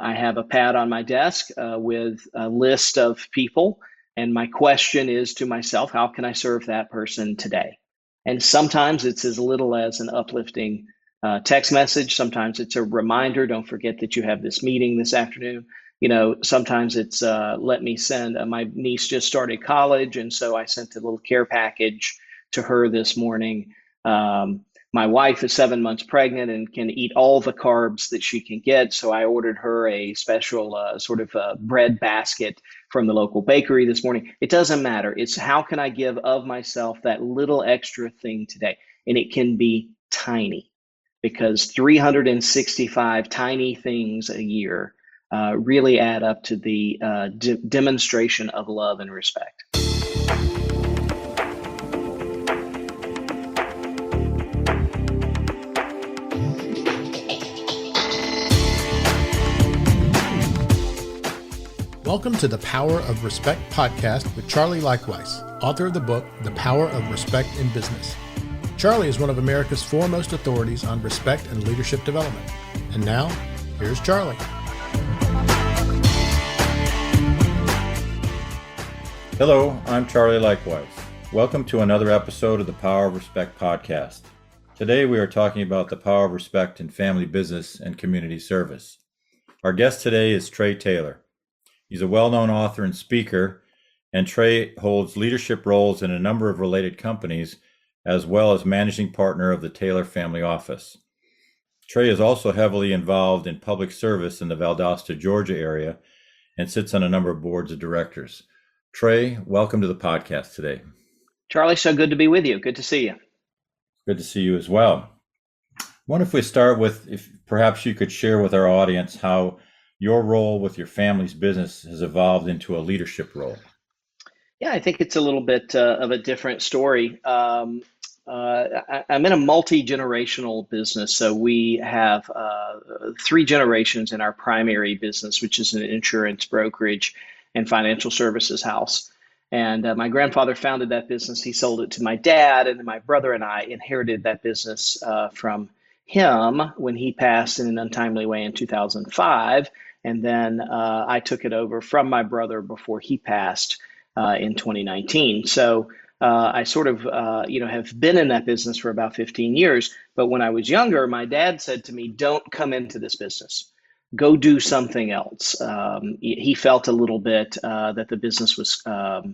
I have a pad on my desk with a list of people. And my question is to myself, how can I serve that person today? And sometimes it's as little as an uplifting text message. Sometimes it's a reminder, don't forget that you have this meeting this afternoon. Sometimes it's let me send, my niece just started college. And so I sent a little care package to her this morning. My wife is 7 months pregnant and can eat all the carbs that she can get. So I ordered her a special sort of bread basket from the local bakery this morning. It doesn't matter. It's how can I give of myself that little extra thing today? And it can be tiny, because 365 tiny things a year really add up to the demonstration of love and respect. Welcome to the Power of Respect podcast with Charlie Leichtweis, author of the book, The Power of Respect in Business. Charlie is one of America's foremost authorities on respect and leadership development. And now, here's Charlie. Hello, I'm Charlie Leichtweis. Welcome to another episode of the Power of Respect podcast. Today we are talking about the power of respect in family business and community service. Our guest today is Trey Taylor. He's a well-known author and speaker, and Trey holds leadership roles in a number of related companies, as well as managing partner of the Taylor Family Office. Trey is also heavily involved in public service in the Valdosta, Georgia area, and sits on a number of boards of directors. Trey, welcome to the podcast today. Charlie, so good to be with you. Good to see you. Good to see you as well. I wonder if we start with, if perhaps you could share with our audience how your role with your family's business has evolved into a leadership role. Yeah, I think it's a little bit of a different story. I'm in a multi-generational business. So we have 3 generations in our primary business, which is an insurance brokerage and financial services house. And my grandfather founded that business. He sold it to my dad, and then my brother and I inherited that business from him when he passed in an untimely way in 2005. And then I took it over from my brother before he passed in 2019. So I sort of, have been in that business for about 15 years. But when I was younger, my dad said to me, don't come into this business. Go do something else. He felt a little bit that the business was a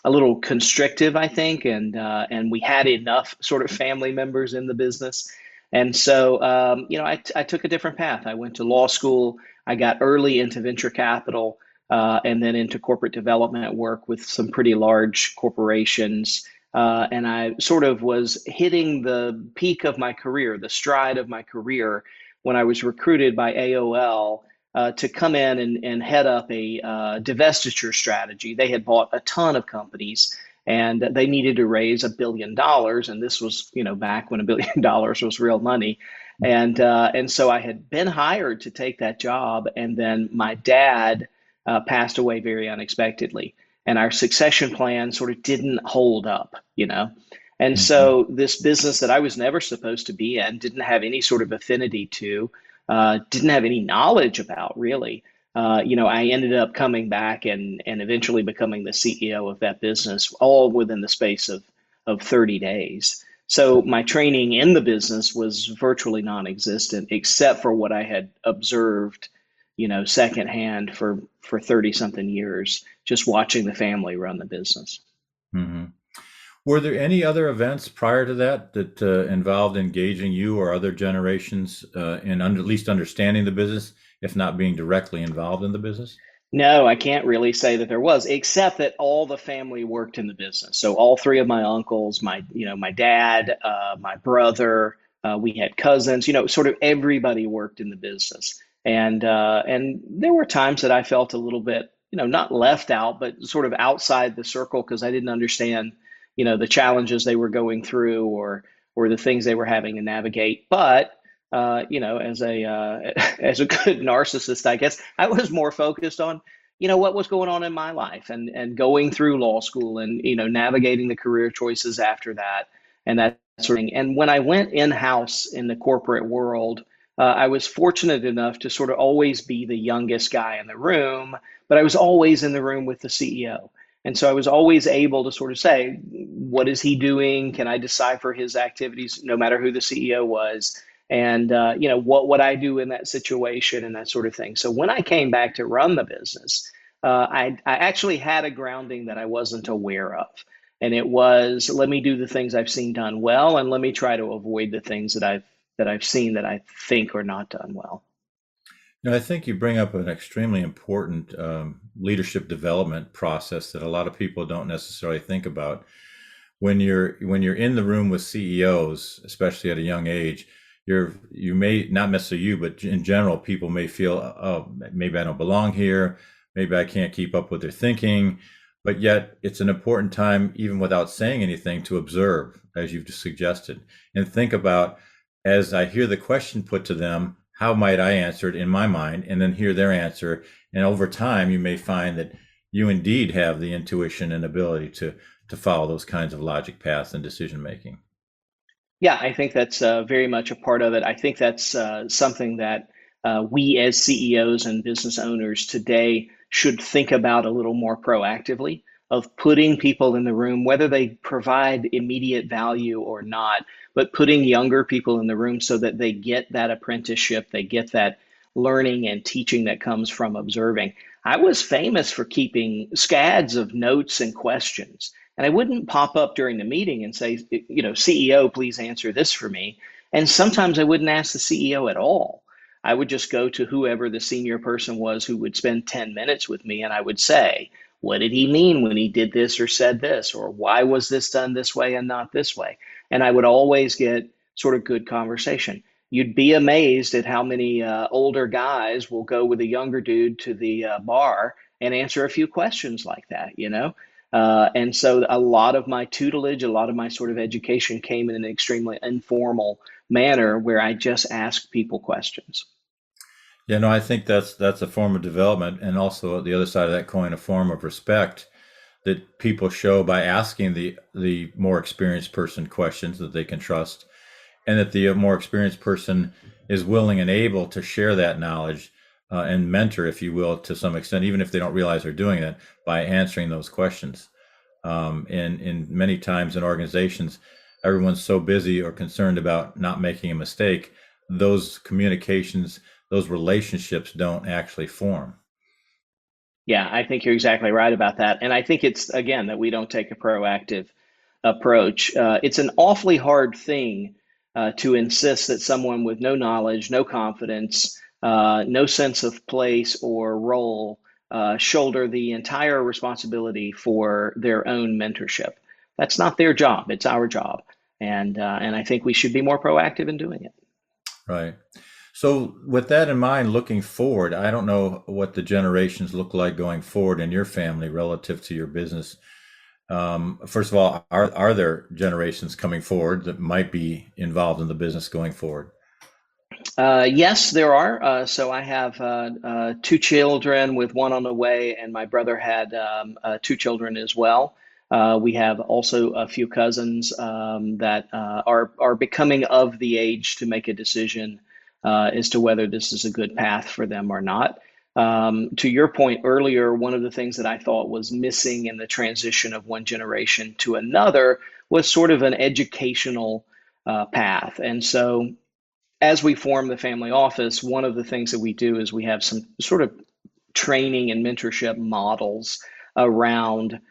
little constrictive, I think, and we had enough sort of family members in the business. And so, I took a different path. I went to law school. I got early into venture capital and then into corporate development work with some pretty large corporations. And I sort of was hitting the peak of my career, the stride of my career, when I was recruited by AOL to come in and head up a divestiture strategy. They had bought a ton of companies, and they needed to raise $1 billion. And this was, back when $1 billion was real money. And so I had been hired to take that job. And then my dad passed away very unexpectedly. And our succession plan sort of didn't hold up, And so this business that I was never supposed to be in, didn't have any sort of affinity to, didn't have any knowledge about really. I ended up coming back and eventually becoming the CEO of that business, all within the space of 30 days. So my training in the business was virtually non-existent, except for what I had observed, secondhand for 30 something years, just watching the family run the business. Mm-hmm. Were there any other events prior to that involved engaging you or other generations in at least understanding the business, if not being directly involved in the business? No, I can't really say that there was, except that all the family worked in the business. So all 3 of my uncles, my dad, my brother, we had cousins, sort of everybody worked in the business. And there were times that I felt a little bit, not left out, but sort of outside the circle because I didn't understand, the challenges they were going through or the things they were having to navigate. But as a good narcissist, I guess I was more focused on, what was going on in my life and going through law school and, navigating the career choices after that and that sort of thing. And when I went in-house in the corporate world, I was fortunate enough to sort of always be the youngest guy in the room, but I was always in the room with the CEO. And so I was always able to sort of say, what is he doing? Can I decipher his activities, no matter who the CEO was? And what would I do in that situation and that sort of thing. So when I came back to run the business, I actually had a grounding that I wasn't aware of. And it was, let me do the things I've seen done well, and let me try to avoid the things that I've seen that I think are not done well. I think you bring up an extremely important leadership development process that a lot of people don't necessarily think about. When you're in the room with CEOs, especially at a young age, you may not necessarily you, but in general, people may feel, oh, maybe I don't belong here, maybe I can't keep up with their thinking. But yet, it's an important time, even without saying anything, to observe, as you've just suggested, and think about, as I hear the question put to them, how might I answer it in my mind, and then hear their answer. And over time, you may find that you indeed have the intuition and ability to follow those kinds of logic paths and decision making. Yeah, I think that's very much a part of it. I think that's something that we as CEOs and business owners today should think about a little more proactively, of putting people in the room, whether they provide immediate value or not, but putting younger people in the room so that they get that apprenticeship, they get that learning and teaching that comes from observing. I was famous for keeping scads of notes and questions. And I wouldn't pop up during the meeting and say, CEO, please answer this for me. And sometimes I wouldn't ask the CEO at all. I would just go to whoever the senior person was who would spend 10 minutes with me, and I would say, what did he mean when he did this or said this? Or why was this done this way and not this way? And I would always get sort of good conversation. You'd be amazed at how many older guys will go with a younger dude to the bar and answer a few questions like that. And so a lot of my tutelage, a lot of my sort of education came in an extremely informal manner where I just asked people questions. Yeah, no, I think that's a form of development, and also the other side of that coin, a form of respect that people show by asking the more experienced person questions that they can trust, and that the more experienced person is willing and able to share that knowledge and mentor, if you will, to some extent, even if they don't realize they're doing that, by answering those questions. And many times in organizations, everyone's so busy or concerned about not making a mistake, those communications, those relationships don't actually form. Yeah, I think you're exactly right about that. And I think it's, again, that we don't take a proactive approach. It's an awfully hard thing to insist that someone with no knowledge, no confidence, no sense of place or role shoulder the entire responsibility for their own mentorship. That's not their job. It's our job. And I think we should be more proactive in doing it. Right. So with that in mind, looking forward, I don't know what the generations look like going forward in your family relative to your business. First of all, are there generations coming forward that might be involved in the business going forward? Yes, there are. So I have two children with one on the way, and my brother had two children as well. We have also a few cousins that are becoming of the age to make a decision as to whether this is a good path for them or not. To your point earlier, one of the things that I thought was missing in the transition of one generation to another was sort of an educational path. And so as we form the family office, one of the things that we do is we have some sort of training and mentorship models around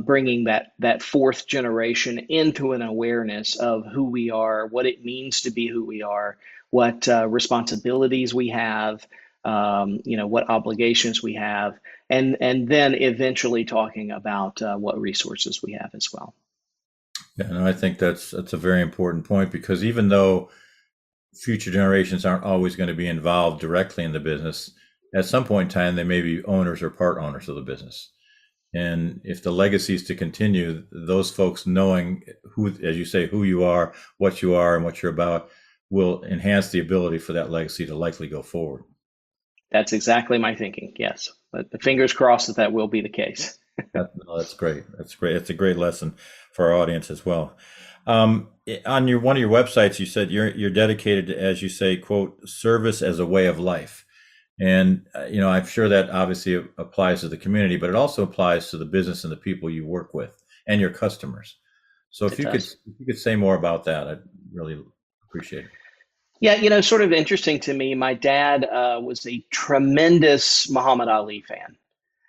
bringing that fourth generation into an awareness of who we are, what it means to be who we are, what responsibilities we have, what obligations we have, and then eventually talking about what resources we have as well. Yeah, and I think that's a very important point, because even though future generations aren't always going to be involved directly in the business, at some point in time, they may be owners or part owners of the business. And if the legacy is to continue, those folks knowing who, as you say, who you are, and what you're about, will enhance the ability for that legacy to likely go forward. That's exactly my thinking. Yes. But the fingers crossed that will be the case. That's great. That's great. It's a great lesson for our audience as well. On your one of your websites, you said you're dedicated to, as you say, quote, service as a way of life. And I'm sure that obviously applies to the community, but it also applies to the business and the people you work with and your customers. So It does. if you could say more about that, I'd really appreciate it. Yeah, sort of interesting to me. My dad was a tremendous Muhammad Ali fan.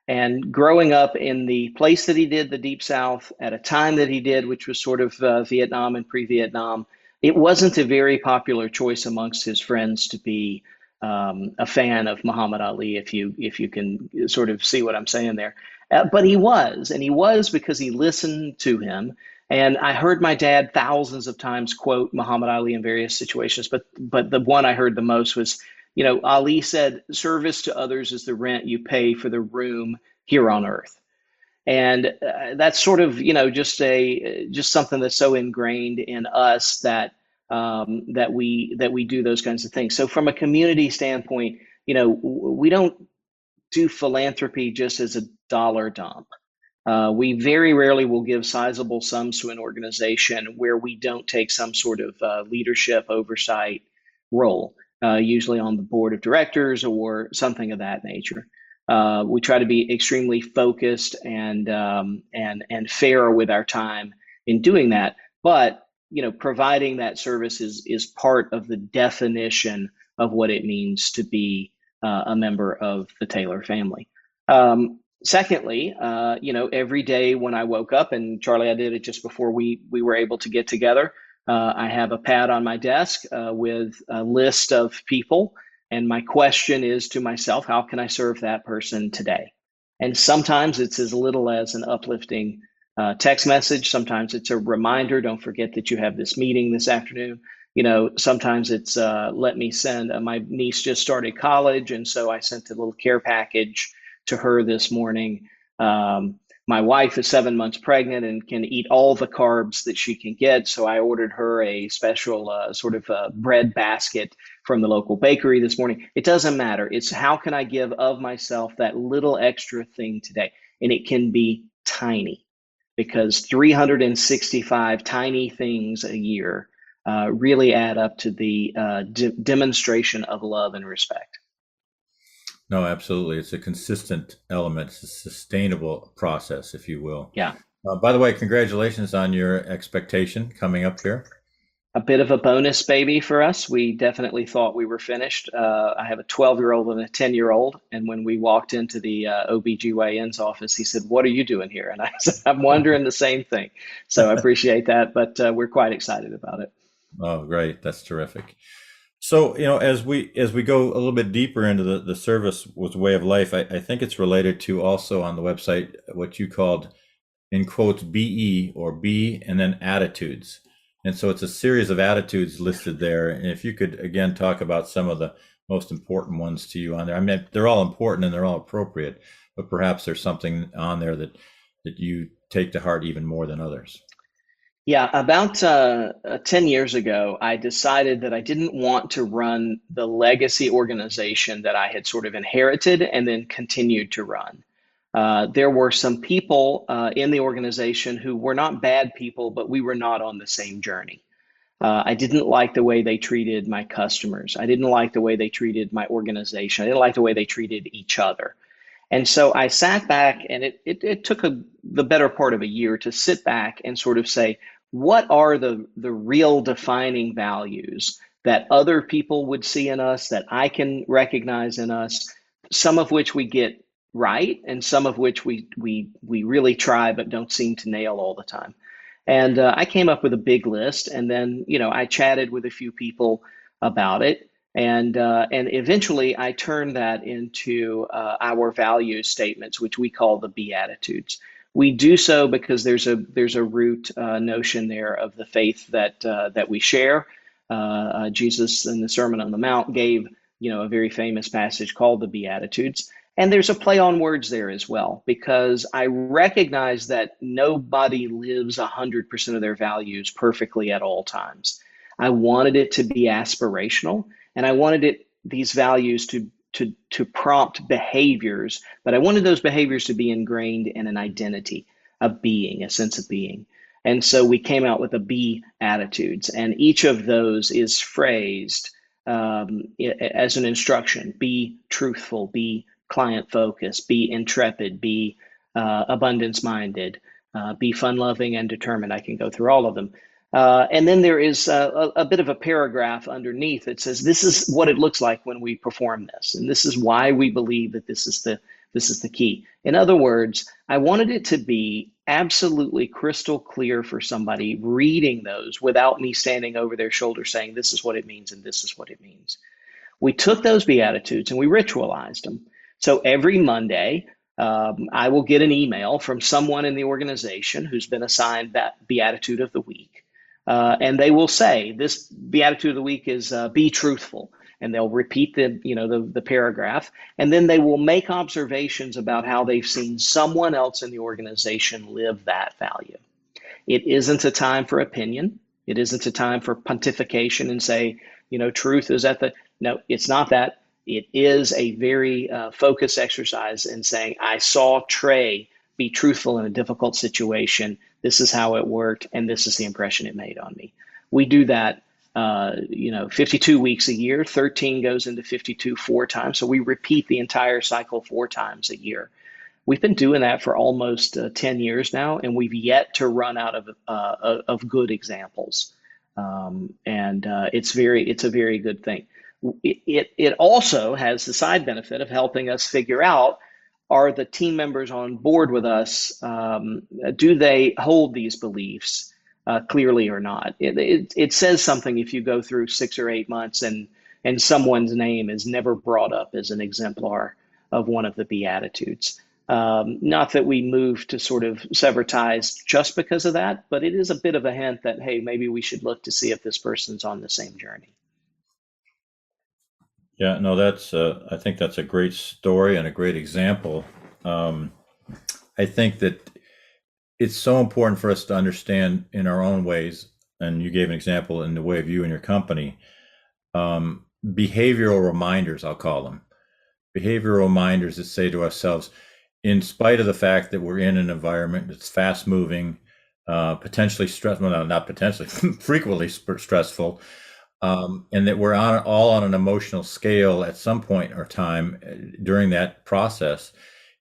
And growing up in the place that he did, the Deep South, at a time that he did, which was sort of Vietnam and pre-Vietnam, it wasn't a very popular choice amongst his friends to be a fan of Muhammad Ali, if you can sort of see what I'm saying there. But he was, and he was because he listened to him. And I heard my dad thousands of times quote Muhammad Ali in various situations, but the one I heard the most was, Ali said, "Service to others is the rent you pay for the room here on earth." And that's sort of, just something that's so ingrained in us that we do those kinds of things. So from a community standpoint, we don't do philanthropy just as a dollar dump. We very rarely will give sizable sums to an organization where we don't take some sort of leadership oversight role, usually on the board of directors or something of that nature. We try to be extremely focused and fair with our time in doing that. But providing that service is part of the definition of what it means to be a member of the Taylor family. Secondly, every day when I woke up, and Charlie, I did it just before we were able to get together. I have a pad on my desk with a list of people, and my question is to myself, how can I serve that person today? And sometimes it's as little as an uplifting text message. Sometimes it's a reminder, don't forget that you have this meeting this afternoon. Sometimes it's let me send, my niece just started college, and so I sent a little care package to her this morning. My wife is 7 months pregnant and can eat all the carbs that she can get. So I ordered her a special sort of bread basket from the local bakery this morning. It doesn't matter. It's how can I give of myself that little extra thing today? And it can be tiny, because 365 tiny things a year really add up to the demonstration of love and respect. No, absolutely. It's a consistent element. It's a sustainable process, if you will. Yeah. By the way, congratulations on your expectation coming up here. A bit of a bonus baby for us. We definitely thought we were finished. I have a 12-year-old and a 10-year-old. And when we walked into the OBGYN's office, he said, "What are you doing here?" And I said, "I'm wondering the same thing." So I appreciate that, but we're quite excited about it. Oh, great. That's terrific. So, as we go a little bit deeper into the service was way of life, I think it's related to also on the website what you called, in quotes, BE or B and then attitudes. And so it's a series of attitudes listed there. And if you could, again, talk about some of the most important ones to you on there. I mean, they're all important and they're all appropriate, but perhaps there's something on there that you take to heart even more than others. Yeah, about 10 years ago, I decided that I didn't want to run the legacy organization that I had sort of inherited and then continued to run. There were some people in the organization who were not bad people, but we were not on the same journey. I didn't like the way they treated my customers. I didn't like the way they treated my organization. I didn't like the way they treated each other. And so I sat back, and it took the better part of a year to sit back and sort of say, what are the real defining values that other people would see in us, that I can recognize in us, some of which we get right, and some of which we really try but don't seem to nail all the time. And I came up with a big list, and then I chatted with a few people about it, and eventually I turned that into our value statements, which we call the Beatitudes. We do so because there's a root notion there of the faith that we share. Jesus in the Sermon on the Mount gave a very famous passage called the Beatitudes, and there's a play on words there as well, because I recognize that nobody lives 100% of their values perfectly at all times. I wanted it to be aspirational, and I wanted these values to prompt behaviors, but I wanted those behaviors to be ingrained in an identity, a being, a sense of being. And so we came out with the B attitudes, and each of those is phrased as an instruction: be truthful, be client focused, be intrepid, be abundance minded, be fun loving and determined. I can go through all of them. And then there is a bit of a paragraph underneath that says, this is what it looks like when we perform this. And this is why we believe that this is the key. In other words, I wanted it to be absolutely crystal clear for somebody reading those without me standing over their shoulder saying, this is what it means and this is what it means. We took those Beatitudes and we ritualized them. So every Monday, I will get an email from someone in the organization who's been assigned that Beatitude of the week. And they will say, this Beatitude of the week is be truthful. And they'll repeat the paragraph. And then they will make observations about how they've seen someone else in the organization live that value. It isn't a time for opinion. It isn't a time for pontification and say, truth is no, it's not that. It is a very focused exercise in saying, I saw Trey be truthful in a difficult situation. This is how it worked, and this is the impression it made on me. We do that, 52 weeks a year. 13 goes into 52 4 times. So we repeat the entire cycle 4 times a year. We've been doing that for almost 10 years now, and we've yet to run out of good examples. It's a very good thing. It also has the side benefit of helping us figure out, are the team members on board with us? Do they hold these beliefs clearly or not? It says something if you go through 6 or 8 months and someone's name is never brought up as an exemplar of one of the Beatitudes. Not that we move to sort of sever ties just because of that, but it is a bit of a hint that, hey, maybe we should look to see if this person's on the same journey. Yeah, no, I think that's a great story and a great example. I think that it's so important for us to understand in our own ways, and you gave an example in the way of you and your company, behavioral reminders, I'll call them. Behavioral reminders that say to ourselves, in spite of the fact that we're in an environment that's fast moving, potentially stressful, well, not potentially, frequently stressful, and that we're all on an emotional scale at some point or time during that process,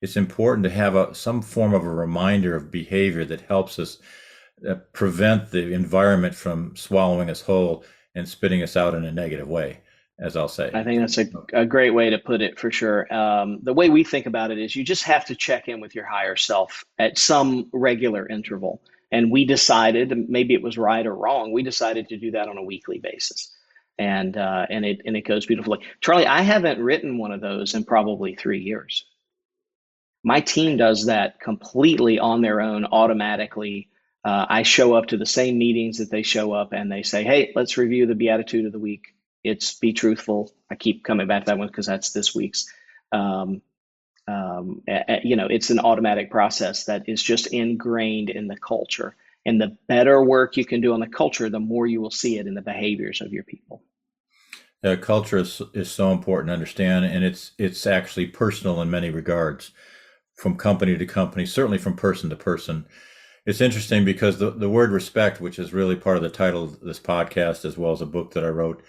it's important to have some form of a reminder of behavior that helps us prevent the environment from swallowing us whole and spitting us out in a negative way, as I'll say. I think that's a great way to put it, for sure. The way we think about it is you just have to check in with your higher self at some regular interval. And we decided, maybe it was right or wrong, we decided to do that on a weekly basis. And it goes beautifully. Charlie, I haven't written one of those in probably 3 years. My team does that completely on their own, automatically. I show up to the same meetings that they show up, and they say, hey, let's review the Beatitude of the week. It's be truthful. I keep coming back to that one because that's this week's. It's an automatic process that is just ingrained in the culture. And the better work you can do on the culture, the more you will see it in the behaviors of your people. Culture is so important to understand, and it's actually personal in many regards, from company to company, certainly from person to person. It's interesting because the word respect, which is really part of the title of this podcast, as well as a book that I wrote,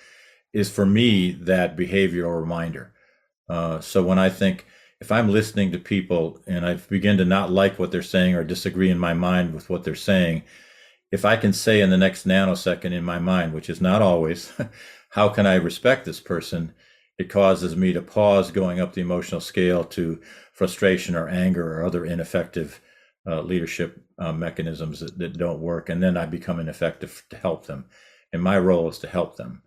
is for me that behavioral reminder. So when I think, if I'm listening to people and I begin to not like what they're saying or disagree in my mind with what they're saying, if I can say in the next nanosecond in my mind, which is not always, how can I respect this person? It causes me to pause going up the emotional scale to frustration or anger or other ineffective leadership mechanisms that don't work. And then I become ineffective to help them. And my role is to help them.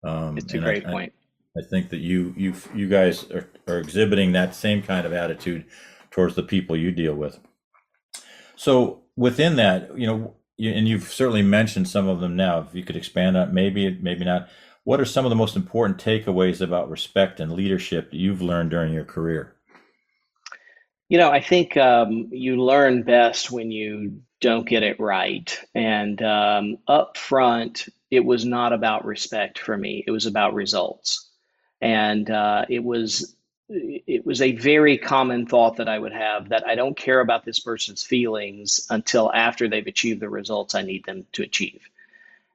It's a great point. I think that you guys are exhibiting that same kind of attitude towards the people you deal with. So within that, and you've certainly mentioned some of them now. If you could expand on it, maybe not. What are some of the most important takeaways about respect and leadership that you've learned during your career? I think you learn best when you don't get it right. And up front, it was not about respect for me. It was about results. And it was it was a very common thought that I would have, that I don't care about this person's feelings until after they've achieved the results I need them to achieve.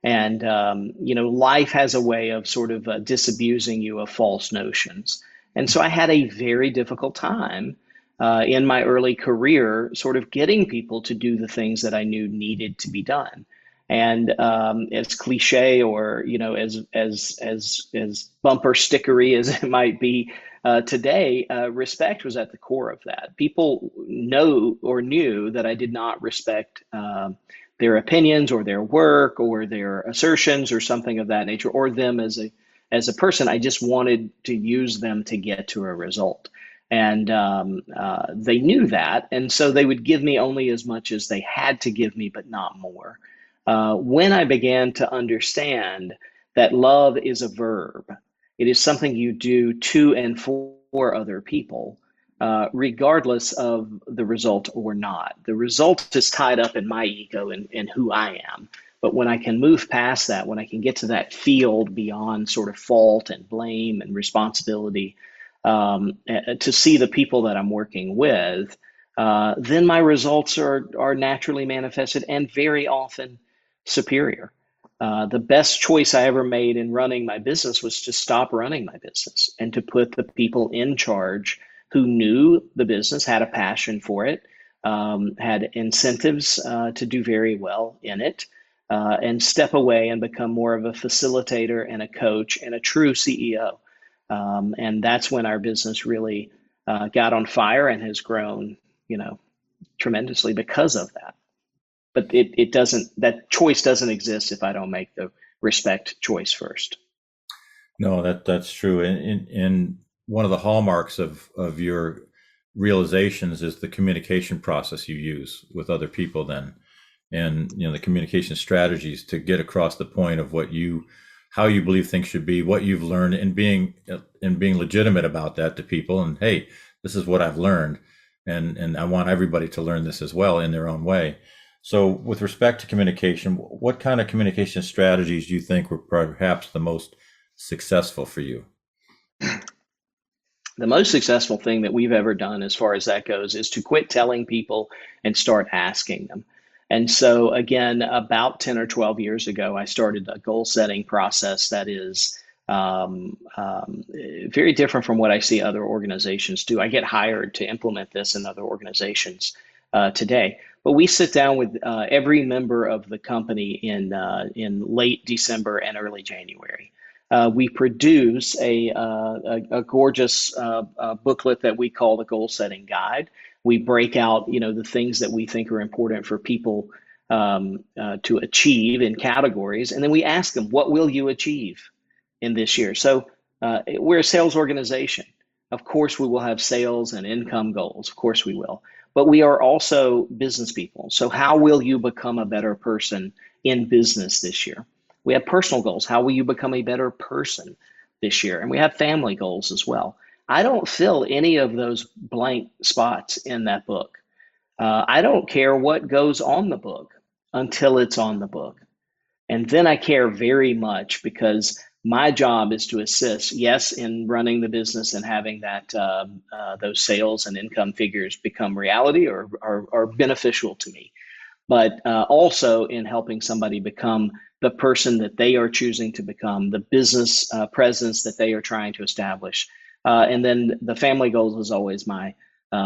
And, life has a way of sort of disabusing you of false notions. And so I had a very difficult time in my early career, sort of getting people to do the things that I knew needed to be done. And as cliche, or as bumper stickery as it might be today, respect was at the core of that. People knew that I did not respect their opinions or their work or their assertions or something of that nature, or them as a person. I just wanted to use them to get to a result. And they knew that. And so they would give me only as much as they had to give me, but not more. When I began to understand that love is a verb, it is something you do to and for other people, regardless of the result or not. The result is tied up in my ego and who I am. But when I can move past that, when I can get to that field beyond sort of fault and blame and responsibility, to see the people that I'm working with, then my results are naturally manifested and very often superior. The best choice I ever made in running my business was to stop running my business and to put the people in charge who knew the business, had a passion for it, had incentives to do very well in it, and step away and become more of a facilitator and a coach and a true CEO. And that's when our business really got on fire and has grown, tremendously because of that. But that choice doesn't exist if I don't make the respect choice first. No, that's true. And one of the hallmarks of your realizations is the communication process you use with other people then. And, the communication strategies to get across the point of how you believe things should be, what you've learned, and being legitimate about that to people. And, hey, this is what I've learned. And I want everybody to learn this as well in their own way. So with respect to communication, what kind of communication strategies do you think were perhaps the most successful for you? The most successful thing that we've ever done as far as that goes is to quit telling people and start asking them. And so again, about 10 or 12 years ago, I started a goal setting process that is very different from what I see other organizations do. I get hired to implement this in other organizations today. But we sit down with every member of the company in late December and early January. We produce a gorgeous booklet that we call the Goal Setting Guide. We break out, the things that we think are important for people to achieve in categories, and then we ask them, "What will you achieve in this year?" So we're a sales organization. Of course, we will have sales and income goals. Of course, we will. But we are also business people. So how will you become a better person in business this year? We have personal goals. How will you become a better person this year? And we have family goals as well. I don't fill any of those blank spots in that book. I don't care what goes on the book until it's on the book. And then I care very much, because my job is to assist, yes, in running the business and having that those sales and income figures become reality or beneficial to me, but also in helping somebody become the person that they are choosing to become, the business presence that they are trying to establish. And then the family goals is always my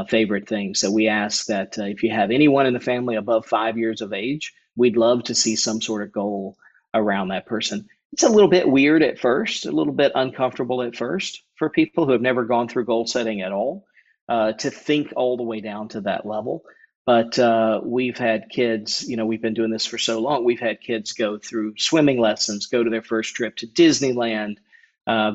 favorite thing. So we ask that if you have anyone in the family above 5 years of age, we'd love to see some sort of goal around that person. It's a little bit weird at first, a little bit uncomfortable at first for people who have never gone through goal setting at all, to think all the way down to that level. But we've had kids, we've been doing this for so long, we've had kids go through swimming lessons, go to their first trip to Disneyland,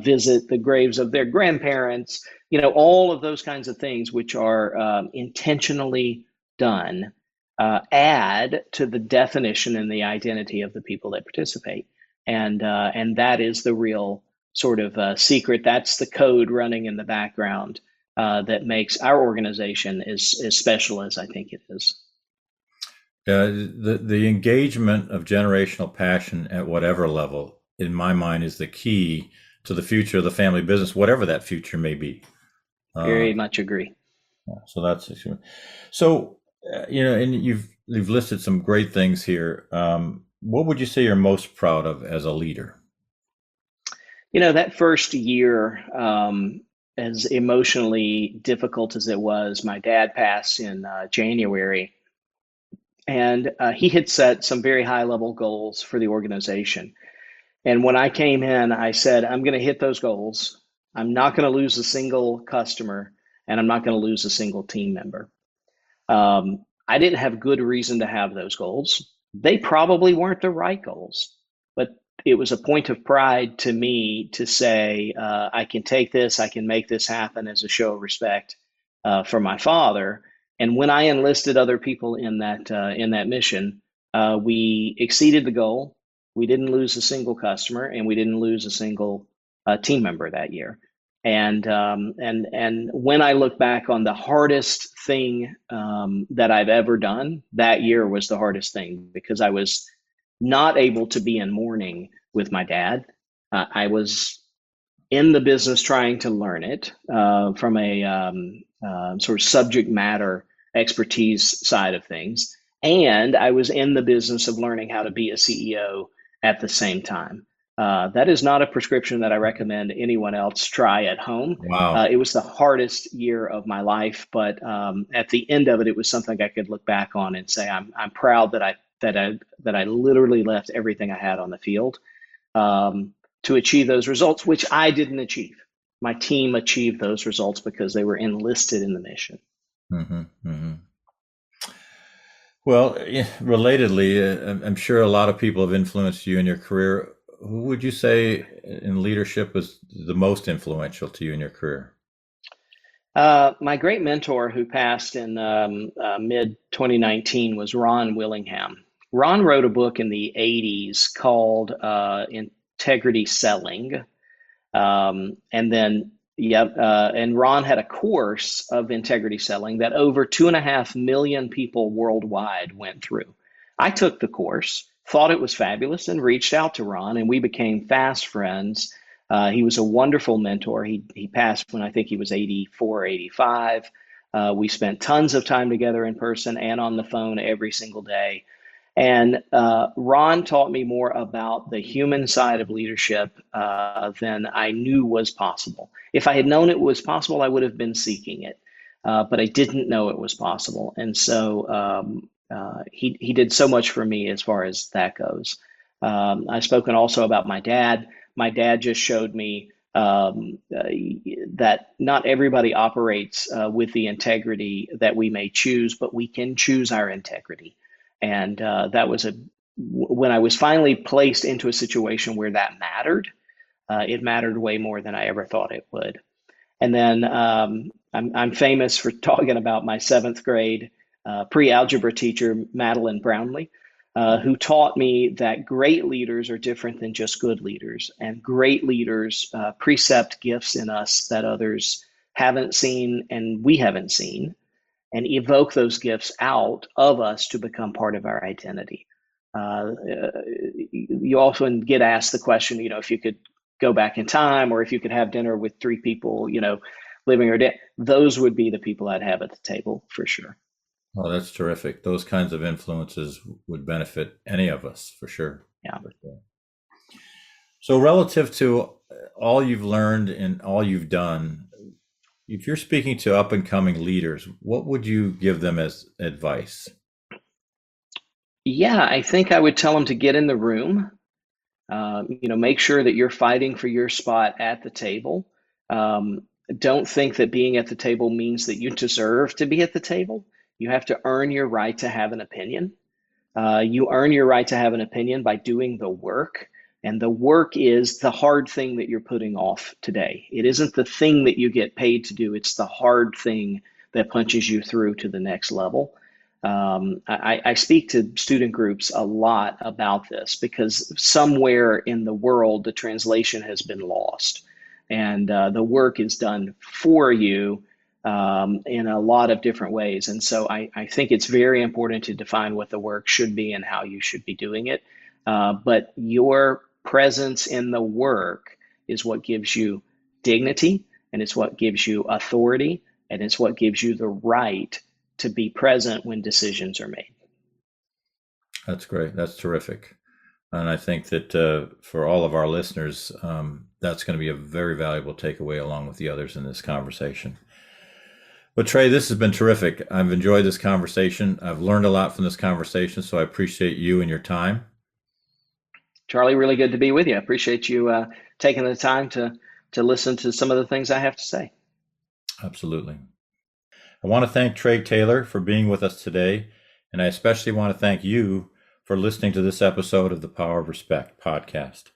visit the graves of their grandparents, all of those kinds of things, which are intentionally done, add to the definition and the identity of the people that participate. And that is the real sort of secret. That's the code running in the background that makes our organization as special as I think it is. The engagement of generational passion at whatever level, in my mind, is the key to the future of the family business, whatever that future may be. Very much agree. So that's so and you've listed some great things here. What would you say you're most proud of as a leader? That first year, as emotionally difficult as it was, my dad passed in January, and he had set some very high level goals for the organization. And when I came in, I said, I'm going to hit those goals. I'm not going to lose a single customer, and I'm not going to lose a single team member. I didn't have good reason to have those goals. They probably weren't the right goals, but it was a point of pride to me to say, I can take this, I can make this happen as a show of respect for my father. And when I enlisted other people in that mission, we exceeded the goal. We didn't lose a single customer, and we didn't lose a single team member that year. And when I look back on the hardest thing that I've ever done, that year was the hardest thing because I was not able to be in mourning with my dad. I was in the business trying to learn it from a sort of subject matter expertise side of things. And I was in the business of learning how to be a CEO at the same time. That is not a prescription that I recommend anyone else try at home. Wow. It was the hardest year of my life, but at the end of it, it was something I could look back on and say, I'm proud that I literally left everything I had on the field to achieve those results, which I didn't achieve. My team achieved those results because they were enlisted in the mission. Mm-hmm, mm-hmm. Well, relatedly, I'm sure a lot of people have influenced you in your career. Who would you say in leadership was the most influential to you in your career? My great mentor who passed in mid 2019 was Ron Willingham. Ron wrote a book in the 80s called Integrity Selling. And Ron had a course of integrity selling that over 2.5 million people worldwide went through. I took the course, thought it was fabulous, and reached out to Ron, and we became fast friends. He was a wonderful mentor. He passed when I think he was 84, 85. We spent tons of time together in person and on the phone every single day. And Ron taught me more about the human side of leadership than I knew was possible. If I had known it was possible, I would have been seeking it, but I didn't know it was possible. And so he did so much for me as far as that goes. I've spoken also about my dad. My dad just showed me that not everybody operates with the integrity that we may choose, but we can choose our integrity. And that was when I was finally placed into a situation where that mattered, it mattered way more than I ever thought it would. And then I'm famous for talking about my 7th grade pre-algebra teacher, Madeline Brownlee, who taught me that great leaders are different than just good leaders. And great leaders precept gifts in us that others haven't seen and we haven't seen, and evoke those gifts out of us to become part of our identity. You often get asked the question, if you could go back in time or if you could have dinner with 3 people, living or dead, those would be the people I'd have at the table for sure. Oh, that's terrific. Those kinds of influences would benefit any of us for sure. Yeah. For sure. So relative to all you've learned and all you've done, if you're speaking to up and coming leaders, what would you give them as advice? Yeah, I think I would tell them to get in the room. Make sure that you're fighting for your spot at the table. Don't think that being at the table means that you deserve to be at the table. You have to earn your right to have an opinion. You earn your right to have an opinion by doing the work. And the work is the hard thing that you're putting off today. It isn't the thing that you get paid to do. It's the hard thing that punches you through to the next level. I speak to student groups a lot about this because somewhere in the world, the translation has been lost. And the work is done for you in a lot of different ways. And so I think it's very important to define what the work should be and how you should be doing it. But your presence in the work is what gives you dignity and it's what gives you authority, and it's what gives you the right to be present when decisions are made. That's great. That's terrific. And I think that for all of our listeners, that's going to be a very valuable takeaway along with the others in this conversation. But Trey, this has been terrific. I've enjoyed this conversation. I've learned a lot from this conversation, so I appreciate you and your time. Charlie, really good to be with you. I appreciate you taking the time to listen to some of the things I have to say. Absolutely. I want to thank Trey Taylor for being with us today, and I especially want to thank you for listening to this episode of the Power of Respect podcast.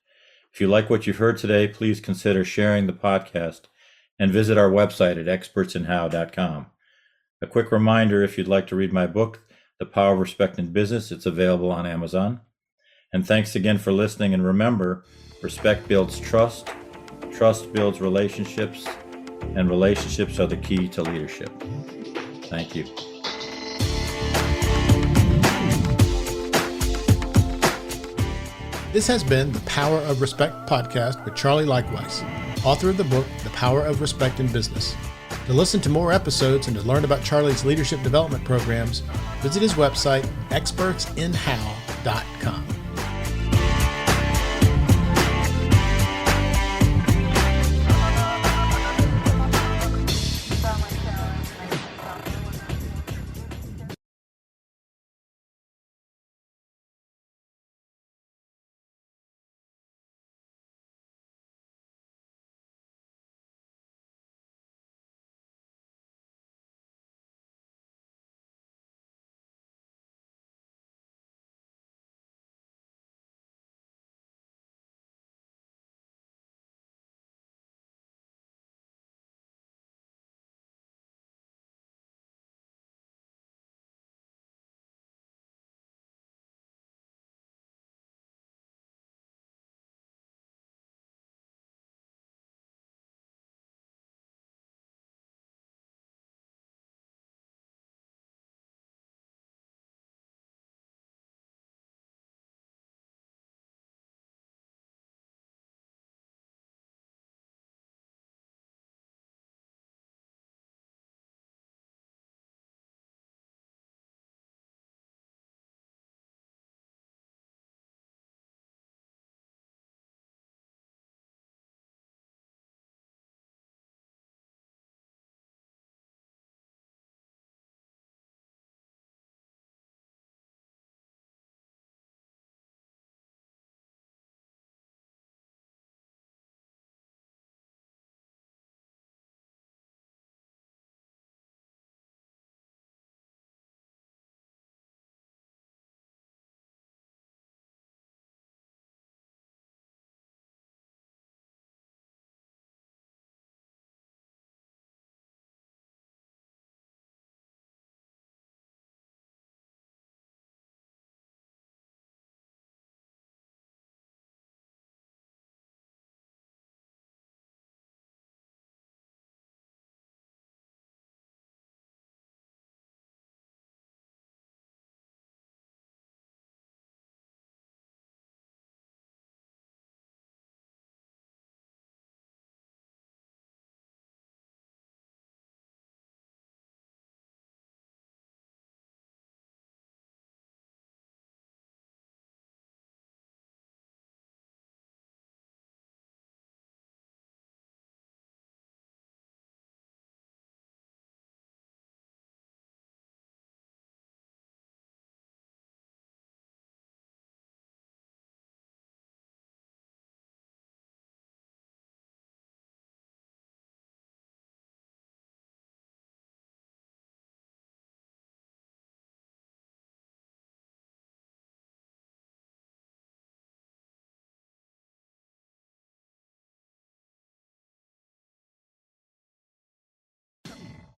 If you like what you've heard today, please consider sharing the podcast and visit our website at expertsinhow.com. A quick reminder, if you'd like to read my book, The Power of Respect in Business, it's available on Amazon. And thanks again for listening. And remember, respect builds trust, trust builds relationships, and relationships are the key to leadership. Thank you. This has been the Power of Respect podcast with Charlie Leichtweis, author of the book, The Power of Respect in Business. To listen to more episodes and to learn about Charlie's leadership development programs, visit his website, expertsinhow.com.